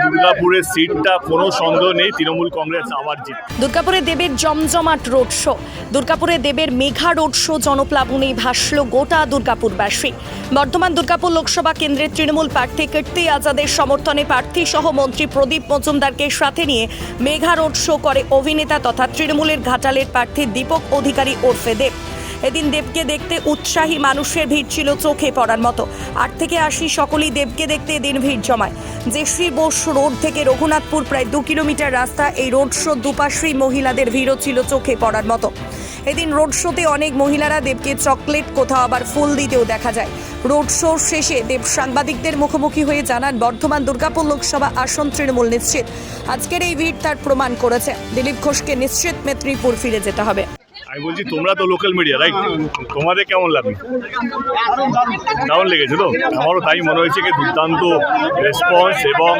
দুর্গাপুরের সিটটা কোনো সন্দেহ নেই তৃণমূল কংগ্রেস আবার জিত। দুর্গাপুরে দেবের জমজমাট রোড শো, দুর্গাপুরে দেবের মেঘা রোড শো জনপ্লাবনেই ভাসল গোটা দুর্গাপুরবাসী। বর্ধমান দুর্গাপুর লোকসভা কেন্দ্রের তৃণমূল প্রার্থী কীর্তি আজাদের সমর্থনে প্রার্থী সহ মন্ত্রী প্রদীপ মজুমদারকে সাথে নিয়ে মেঘা রোড শো করে অভিনেতা তথা তৃণমূলের ঘাটালের প্রার্থী দীপক অধিকারী ওরফে দেব। এদিন দেবকে দেখতে উৎসাহী মানুষের ভিড় ছিল চোখে পড়ার মতো। 8 থেকে 80 সকলেই দেবকে দেখতে এদিন ভিড় জমায়। জেসি বোস রোড থেকে রঘুনাথপুর প্রায় 2 কিলোমিটার রাস্তা। এই রোড শো দুপাশেই মহিলাদের ভিড়ও ছিল চোখে পড়ার মতো। এদিন রোড শোতে অনেক মহিলারা দেবকে চকলেট, কোথাও আবার ফুল দিতেও দেখা যায়। রোড শো শেষে দেব সাংবাদিকদের মুখোমুখি হয়ে জানান, বর্ধমান দুর্গাপুর লোকসভা আসন তৃণমূল নিশ্চিত। আজকের এই ভিড় তার প্রমাণ করেছে দিলীপ ঘোষকে নিশ্চিত মেদিনীপুর ফিরে যেতে হবে। আমি বলছি তোমরা তো লোকাল মিডিয়া, রাইট? তোমাদের কেমন লাগে? কেমন লেগেছে? তো আমারও তাই মনে হয়েছে কি দুর্দান্ত রেসপন্স, এবং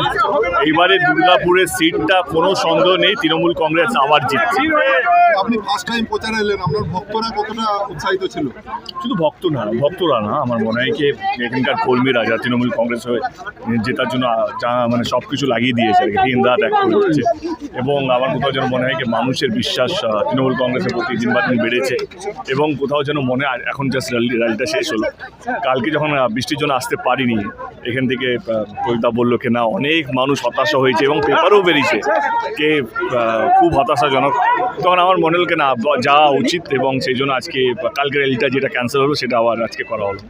এইবারে দুর্গাপুরের সিটটা কোনো সন্দেহ নেই তৃণমূল কংগ্রেস আবার জিতছে। আপনি ফার্স্ট টাইম প্রচারে এলেন, আপনার ভক্তরা কতটা উৎসাহিত ছিল? শুধু ভক্তরা না, আমার মনে হয় কি এখানকার কর্মীরা যারা তৃণমূল কংগ্রেস হয়ে জেতার জন্য মানে সব কিছু লাগিয়ে দিয়েছে আর কি, দিন রাত এক করে দিচ্ছে। এবং আমার কোথাও যেন মনে হয় কি মানুষের বিশ্বাস তৃণমূল কংগ্রেসের প্রতি দিন বেড়েছে। এবং কোথাও যেন মনে হয় এখন জাস্ট র্যালিটা শেষ হলো, কালকে যখন বৃষ্টির জন্য আসতে পারিনি এখান থেকে কবিতা বললো কি না অনেক মানুষ হতাশা হয়েছে এবং পেপারেও বেরিয়েছে কে খুব হতাশাজনক। তখন আমার মনে হলো কি না যাওয়া উচিত, এবং সেই জন্য আজকে কালকে র্যালিটা যেটা ক্যান্সেল হলো সেটা আবার আজকে করা হলো।